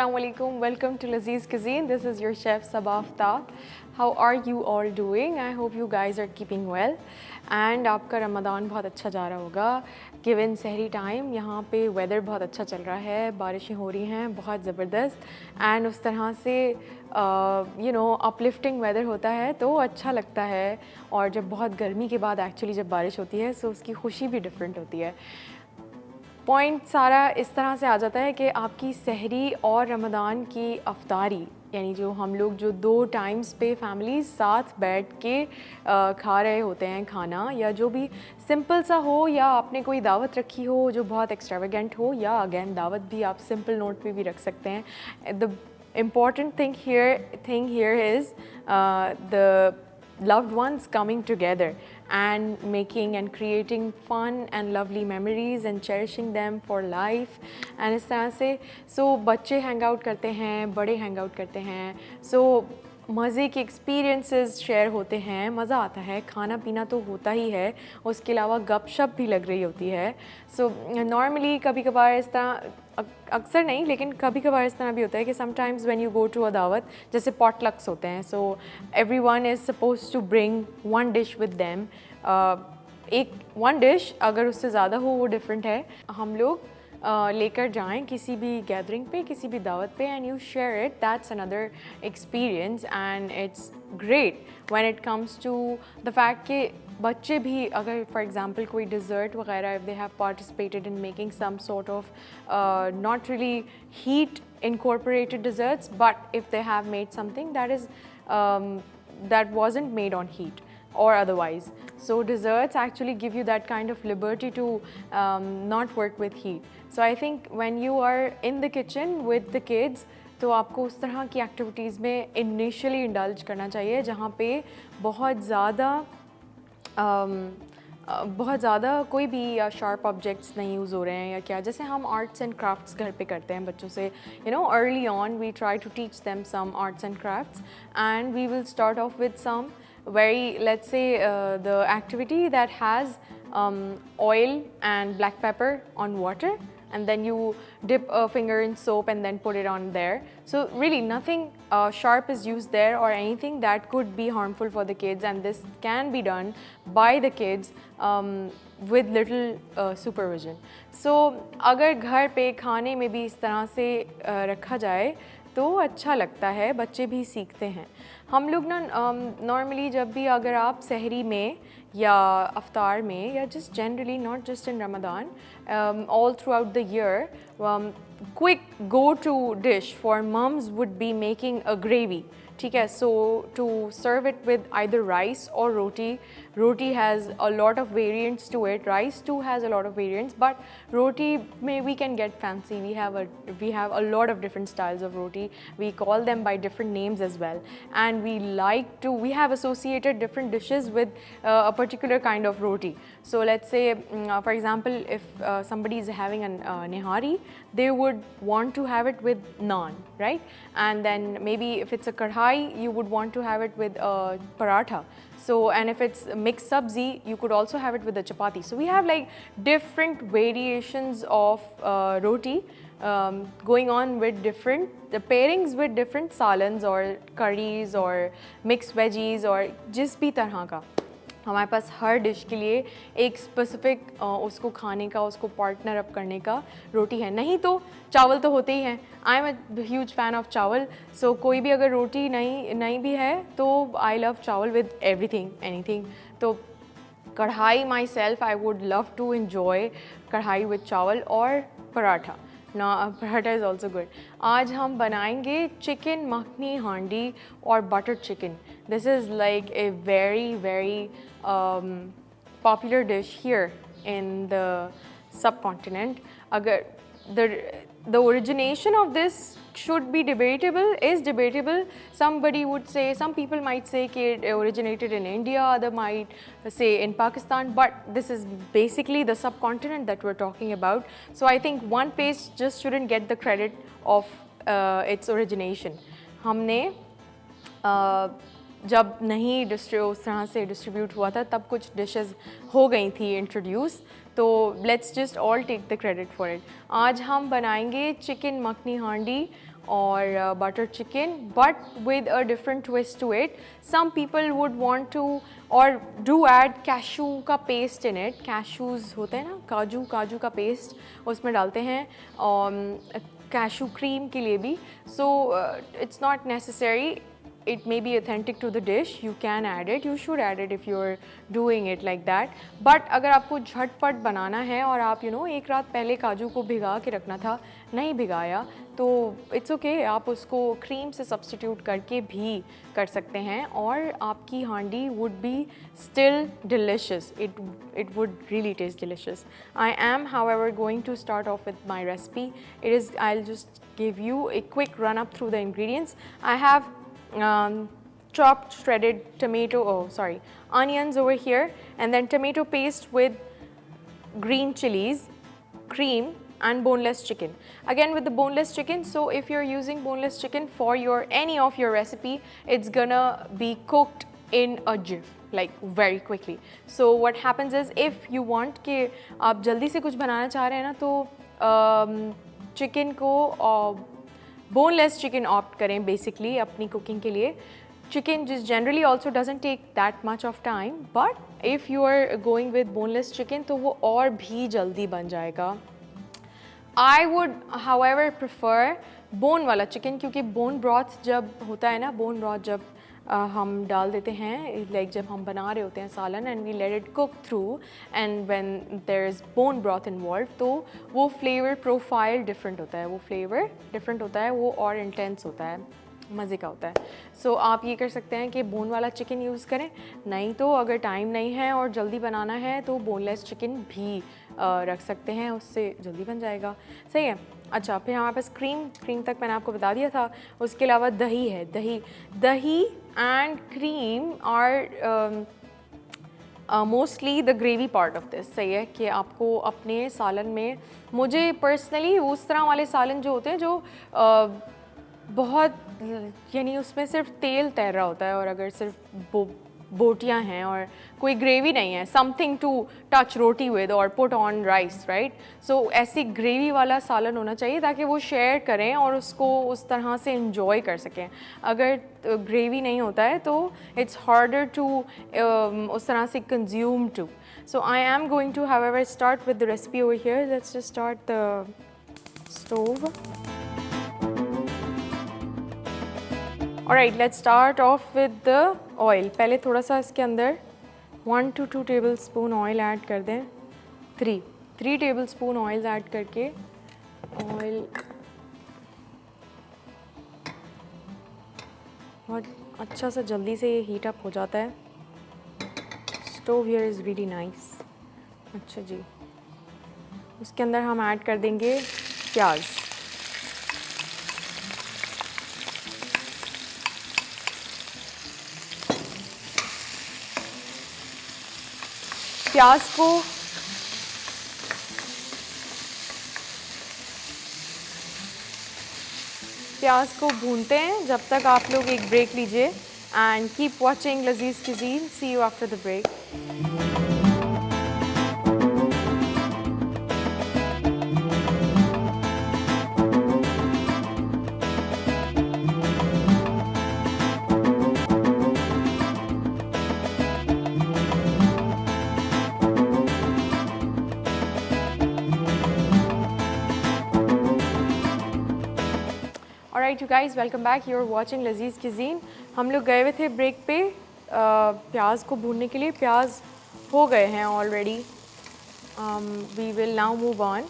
Assalamu alaikum. Welcome to Lazeez Cuisine. This is your chef Saba Aftab. How are you all doing? I hope you guys are keeping well. And आपका रमदान बहुत अच्छा जा रहा होगा. Given सहरी time यहाँ पे वेदर बहुत अच्छा चल रहा है, बारिशें हो रही हैं बहुत ज़बरदस्त. एंड उस तरह से अपलिफ्टिंग वेदर होता है तो अच्छा लगता है. और जब बहुत गर्मी के बाद एक्चुअली जब बारिश होती है तो उसकी खुशी भी डिफरेंट होती है. पॉइंट सारा इस तरह से आ जाता है कि आपकी सहरी और रमदान की अफ्तारी, यानी जो हम लोग जो 2 टाइम्स पे फैमिली साथ बैठ के खा रहे होते हैं खाना, या जो भी सिंपल सा हो या आपने कोई दावत रखी हो जो बहुत एक्स्ट्रावेगेंट हो, या अगेन दावत भी आप सिंपल नोट पे भी रख सकते हैं. The important thing here is the loved ones coming together and making and creating fun and lovely memories and cherishing them for life. and इस तरह से बच्चे hang out करते हैं, बड़े hang out करते हैं, मज़े के एक्सपीरियंसेस शेयर होते हैं, मज़ा आता है, खाना पीना तो होता ही है, उसके अलावा गपशप भी लग रही होती है. नॉर्मली कभी कभार इस तरह, अक्सर नहीं लेकिन कभी कभार इस तरह भी होता है कि sometimes when you go to a दावत, जैसे पॉटलक्स होते हैं, everyone is suppose to bring one dish with them. एक वन डिश अगर उससे ज़्यादा हो वो डिफरेंट है. हम लोग लेकर जाएं किसी भी गैदरिंग पे, किसी भी दावत पे, and you share it. That's another experience and it's great when it comes to the fact कि बच्चे भी अगर फॉर एग्जांपल कोई डिज़र्ट वगैरह, if they have participated in making some sort of not really heat incorporated desserts, but if they have made something that is that wasn't made on heat or otherwise. So desserts actually give you that kind of liberty to not work with heat. So I think when you are in the kitchen with the kids, तो आपको उस तरह की activities में initially indulge करना चाहिए जहाँ पे बहुत ज़्यादा कोई भी या शार्प ऑब्जेक्ट्स नहीं यूज़ हो रहे हैं या क्या. जैसे हम आर्ट्स एंड क्राफ्ट्स घर पे करते हैं बच्चों से, early on we try to teach them some arts and crafts, and we will start off with some very, let's say, the activity that has oil and black pepper on water, and then you dip a finger in soap and then put it on there. So really nothing sharp is used there or anything that could be harmful for the kids, and this can be done by the kids with little supervision. So अगर घर पे खाने में भी इस तरह से रखा जाए तो अच्छा लगता है, बच्चे भी सीखते हैं. हम लोग ना नॉर्मली जब भी अगर आप सहरी में या अफ्तार में या just generally, not just in Ramadan, all throughout the year, quick go to dish for mums would be making a gravy. ठीक है, so to serve it with either rice और roti. Roti has a lot of variants to it. Rice too has a lot of variants, but roti we can get fancy. We have a lot of different styles of roti. We call them by different names as well, and we have associated different dishes with a particular kind of roti. So let's say, for example, if somebody is having a nihari, they would want to have it with naan, right? And then maybe if it's a kadhai, you would want to have it with a paratha. So, and if it's mixed sabzi, you could also have it with the chapati. So we have like different variations of roti going on with the pairings with different salans or curries or mixed veggies or जिस भी तरह का. हमारे पास हर dish के लिए एक specific उसको खाने का, उसको पार्टनर अप करने का रोटी है. नहीं तो चावल तो होते ही हैं. I am a huge fan of चावल. सो कोई भी अगर रोटी नहीं भी है तो I love chawal with everything, anything. तो kadhai myself, I would love to enjoy kadhai with chawal और पराठा. ना पराठा इज़ ऑल्सो गुड. आज हम बनाएंगे चिकन मखनी हांडी और butter chicken. This is like a very very popular dish here in the subcontinent. अगर the origination of this should be debatable. Some people might say it originated in India, other might say in Pakistan, but this is basically the subcontinent that we're talking about. So I think one place just shouldn't get the credit of its origination. हमने जब नहीं उस तरह से distribute हुआ था तब कुछ डिशेस हो गई थी इंट्रोड्यूस, तो let's just all take the credit for it. आज हम बनाएंगे चिकन मखनी हांडी or butter chicken, but with a different twist to it. Some people would want to or do add cashew का paste in it. Cashews होते हैं ना, काजू का paste उसमें डालते हैं cashew cream के लिए भी. So it's not necessary. It may be authentic to the dish. You can add it. You should add it if you're doing it like that. But अगर आपको झटपट बनाना है और आप एक रात पहले काजू को भिगा के रखना था, नहीं भिगाया, तो it's okay, आप उसको क्रीम से सब्स्टिट्यूट करके भी कर सकते हैं और आपकी हांडी would be still delicious. It would really taste delicious. I am, however, going to start off with my recipe. I'll just give you a quick run up through the ingredients. I have chopped shredded onions over here, and then tomato paste with green chilies, cream, and boneless chicken. Again with the boneless chicken, so if you're using boneless chicken for any of your recipe, it's gonna be cooked in a jiff, like very quickly. So what happens is, if you want कि आप जल्दी से कुछ बनाना चाह रहे हैं ना, तो चिकन को boneless chicken opt करें basically अपनी cooking के लिए. Chicken just generally also doesn't take that much of time, but if you are going with boneless chicken तो वो और भी जल्दी बन जाएगा. I would, however, prefer bone वाला chicken, क्योंकि bone broth जब होता है ना, bone broth जब हम डाल देते हैं, like जब हम बना रहे होते हैं सालन and we let it cook through, and when there is bone broth involved, तो वो flavor profile different होता है, वो flavor different होता है, वो और intense होता है, मज़े का होता है. So आप ये कर सकते हैं कि bone वाला chicken यूज़ करें, नहीं तो अगर time नहीं है और जल्दी बनाना है तो boneless chicken भी रख सकते हैं, उससे जल्दी बन जाएगा. सही है. अच्छा, फिर हमारे पास क्रीम तक मैंने आपको बता दिया था. उसके अलावा दही है. Dahi and cream are mostly the gravy part of this. सही है कि आपको अपने सालन में, मुझे पर्सनली उस तरह वाले सालन जो होते हैं जो बहुत, यानी उसमें सिर्फ तेल तैर रहा होता है और अगर सिर्फ बोटियाँ हैं और कोई ग्रेवी नहीं है, something to touch roti with और put on rice, right. So ऐसी ग्रेवी वाला सालन होना चाहिए ताकि वो शेयर करें और उसको उस तरह से इंजॉय कर सकें. अगर ग्रेवी नहीं होता है तो इट्स हार्डर टू उस तरह से consume to. So I am going to however start with the recipe over here. Let's just start the stove. Alright, let's start off with the oil. पहले थोड़ा सा इसके अंदर 1 to 2 tablespoon oil ऐड कर दें. 3 tablespoon ऑयल ऐड करके oil बहुत अच्छा सा जल्दी से ये हीट अप हो जाता है. Stove here is really nice. अच्छा जी, उसके अंदर हम ऐड कर देंगे प्याज. प्याज को भूनते हैं जब तक. आप लोग एक ब्रेक लीजिए and keep watching Lazeez cuisine. See you after the break. Alright you guys, welcome back. You're watching Lazeez Cuisine. हम लोग गए हुए थे ब्रेक पे प्याज को भूनने के लिए. प्याज हो गए हैं already. We will now move on.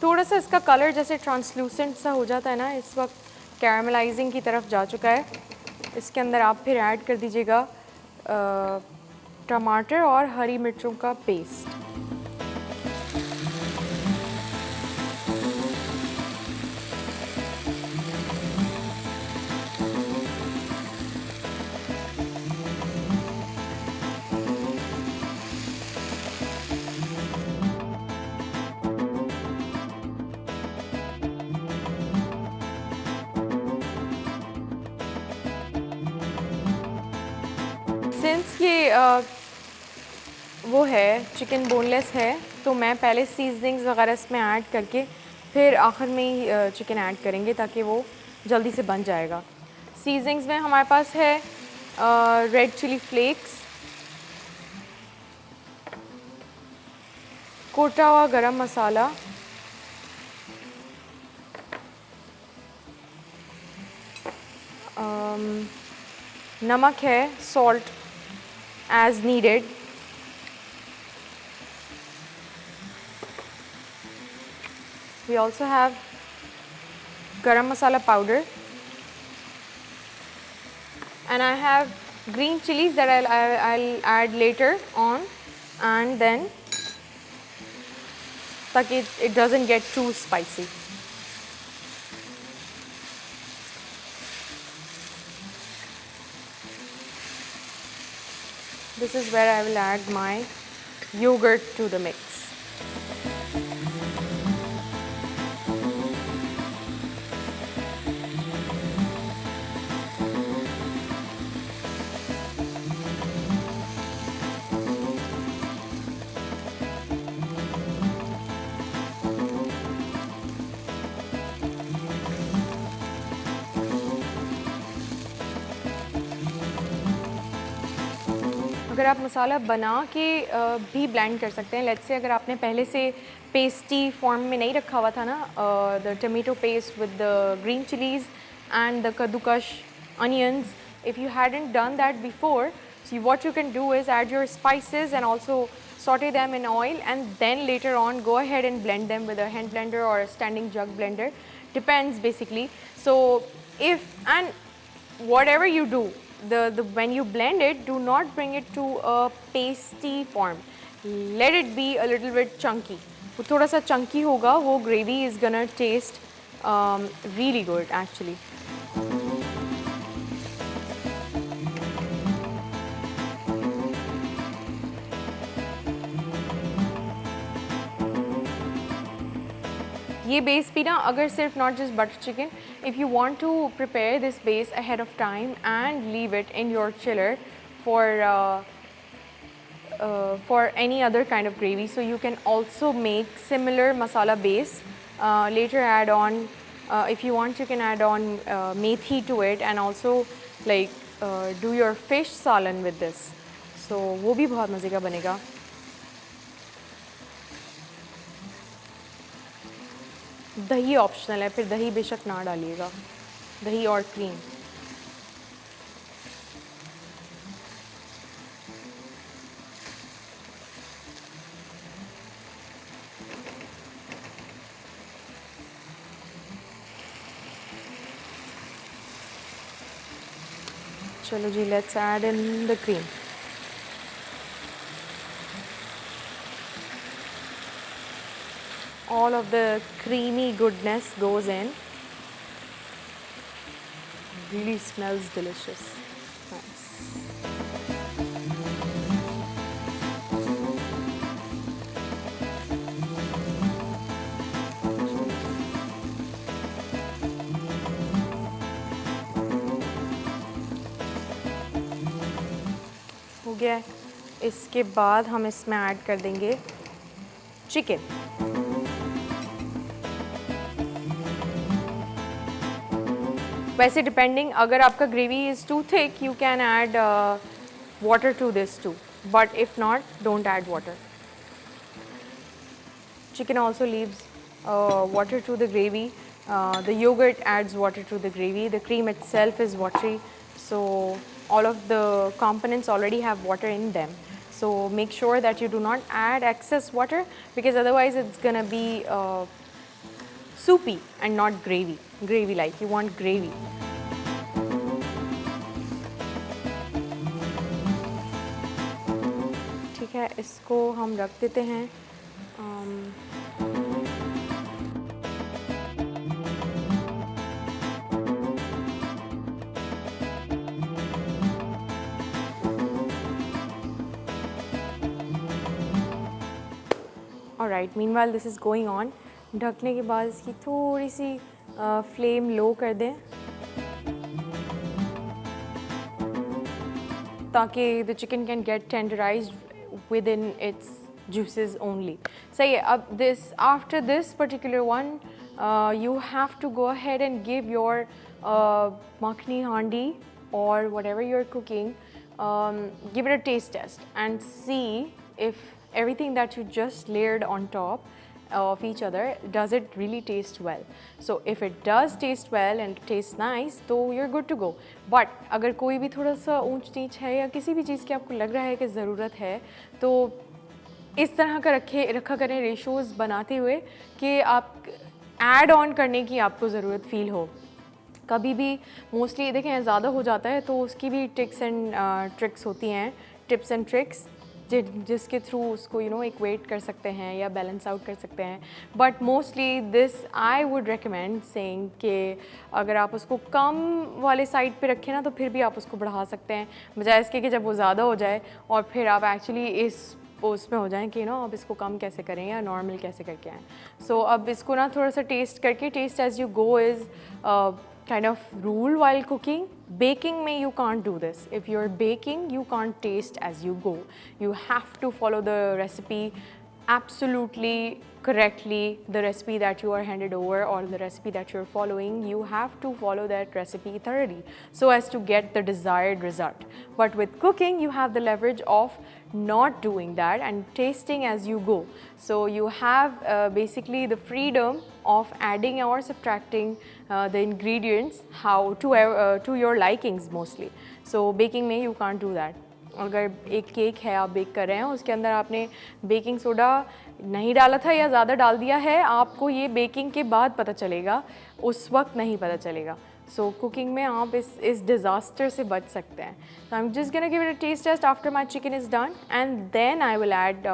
थोड़ा सा इसका कलर जैसे ट्रांसलूसेंट सा हो जाता है ना, इस वक्त कैरमलाइजिंग की तरफ जा चुका है. इसके अंदर आप फिर ऐड कर दीजिएगा टमाटर और हरी मिर्चों का पेस्ट. सिंस ये वो है चिकन बोनलेस है, तो मैं पहले सीजनिंग्स वगैरह इसमें ऐड करके फिर आखिर में ही चिकन ऐड करेंगे ताकि वो जल्दी से बन जाएगा। सीजनिंग्स में हमारे पास है रेड चिली फ्लेक्स, कोटा हुआ गरम मसाला, नमक है, salt as needed, we also have garam masala powder, and I have green chilies that I'll add later on, and then ताकि it doesn't get too spicy. This is where I will add my yogurt to the mix. अगर आप मसाला बना के भी blend कर सकते हैं। Let's say अगर आपने पहले से पेस्टी फॉर्म में नहीं रखा हुआ था ना, the tomato paste with the green chillies and the कद्दूकश onions, if you hadn't done that before, so what you can do is add your spices and also saute them in oil, and then later on go ahead and blend them with a hand blender or a standing jug blender, depends basically. So if and whatever you do, when you blend it, do not bring it to a pasty form. Let it be a little bit chunky. वो थोड़ा सा chunky होगा, वो gravy is gonna taste really good actually. ये base भी ना, अगर सिर्फ not just butter chicken, if you want to prepare this base ahead of time and leave it in your chiller for any other kind of gravy, so you can also make similar masala base, later add on, if you want you can add on methi to it, and also like do your fish salan with this, so वो भी बहुत मज़े का बनेगा. दही optional है, फिर दही बेशक ना डालिएगा, दही और क्रीम. चलो जी, let's add in the cream. All of the creamy goodness goes in. Really smells delicious. Nice. हो गया. इसके बाद हम इसमें ऐड कर देंगे चिकन. वैसे डिपेंडिंग, अगर आपका gravy is too thick, you can add water to this too, but if not, don't add water. Chicken also leaves water to the gravy. The yogurt adds water to the gravy. The cream itself is watery, so all of the components already have water in them. So make sure that you do not add excess water, because otherwise it's gonna be soupy and not gravy like. You want gravy. ठीक है, इसको हम रख देते हैं. Alright, meanwhile this is going on. ढकने के बाद इसकी थोड़ी सी फ्लेम लो कर दें ताकि the chicken can get tenderized within its juices only. सही है. अब after this particular one, you have to go ahead and give your Makhni Handi or whatever you're cooking, give it a taste test and see if everything that you just layered on top of each other, does it really taste well? So if it does taste well and tastes nice, तो you're good to go. But अगर कोई भी थोड़ा सा ऊंच नीच है या किसी भी चीज़ की आपको लग रहा है कि ज़रूरत है, तो इस तरह का रखा करें रेशोज़ बनाते हुए कि आप ऐड ऑन करने की आपको ज़रूरत फ़ील हो. कभी भी मोस्टली देखें ज़्यादा हो जाता है तो उसकी भी टिप्स एंड ट्रिक्स होती हैं, टिप्स एंड ट्रिक्स जिसके थ्रू उसको इक्वेट कर सकते हैं या बैलेंस आउट कर सकते हैं. But mostly this I would recommend saying कि अगर आप उसको कम वाले साइड पे रखें ना तो फिर भी आप उसको बढ़ा सकते हैं, बजाय इसके कि जब वो ज़्यादा हो जाए और फिर आप एक्चुअली इस उसमें हो जाएं कि अब इसको कम कैसे करें या नॉर्मल कैसे करके आएँ. सो अब इसको ना थोड़ा सा टेस्ट करके, taste as you go is kind of rule while cooking. Baking में you can't do this. If you're baking, you can't taste as you go. You have to follow the recipe absolutely correctly, the recipe that you are handed over or the recipe that you're following. You have to follow that recipe thoroughly so as to get the desired result. But with cooking, you have the leverage of not doing that and tasting as you go. So you have basically the freedom of adding or subtracting the ingredients how to your likings mostly. So baking में you can't do that. अगर एक cake है आप bake कर रहे हैं, उसके अंदर आपने बेकिंग सोडा नहीं डाला था या ज़्यादा डाल दिया है, आपको ये बेकिंग के बाद पता चलेगा, उस वक्त नहीं पता चलेगा. सो कुकिंग में आप इस डिज़ास्टर से बच सकते हैं. So I am just gonna give it a taste taste after my chicken is done and then I will add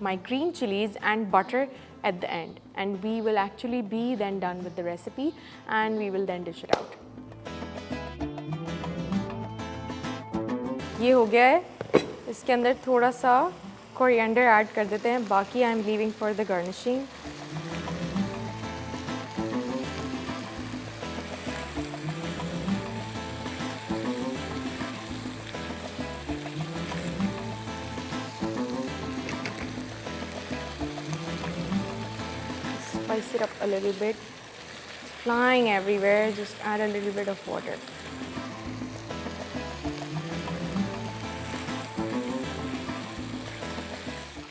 my green chilies and butter at the end, and we will actually be then done with the recipe and we will then dish it out. ये हो गया है. इसके अंदर थोड़ा सा coriander add कर देते हैं, बाकी I am leaving for the garnishing. Spice it up a little bit. Flying everywhere, just add a little bit of water.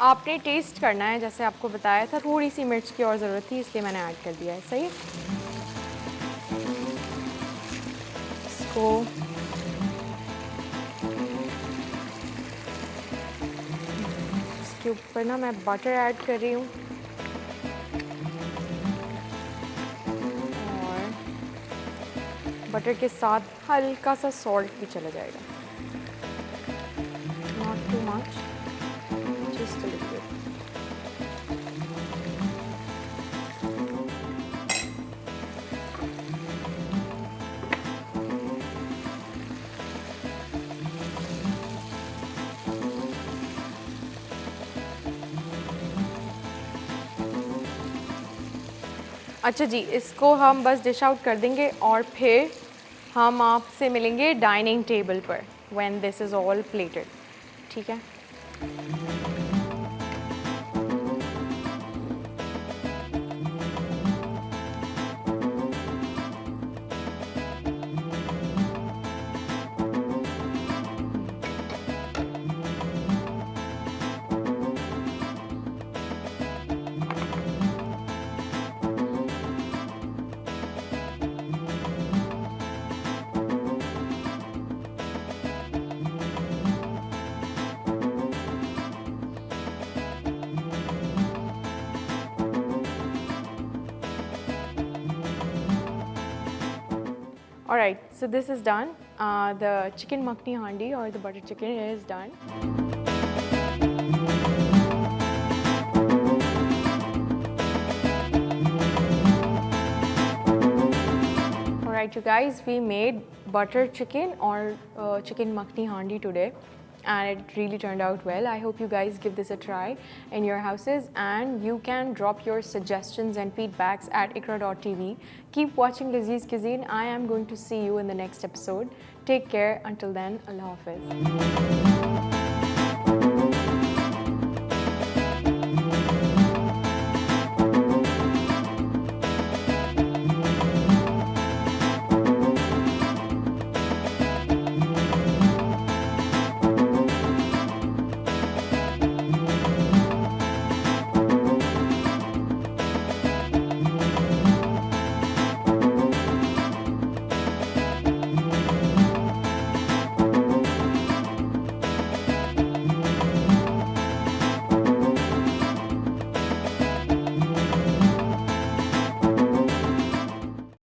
आपने टेस्ट करना है, जैसे आपको बताया था, थोड़ी सी मिर्च की और ज़रूरत थी इसलिए मैंने ऐड कर दिया है. सही. इसको इसके ऊपर ना मैं बटर ऐड कर रही हूँ और बटर के साथ हल्का सा सॉल्ट भी चला जाएगा. Not too much, just a little bit. अच्छा जी, इसको हम बस डिश आउट कर देंगे और फिर हम आपसे मिलेंगे डाइनिंग टेबल पर when this is all plated. ठीक है. Alright, so this is done. The chicken makhni handi or the butter chicken is done. Alright you guys, we made butter chicken or chicken makhni handi today. And it really turned out well. I hope you guys give this a try in your houses, and you can drop your suggestions and feedbacks at ikra.tv. Keep watching Lazeez Cuisine. I am going to see you in the next episode. Take care. Until then, Allah Hafiz.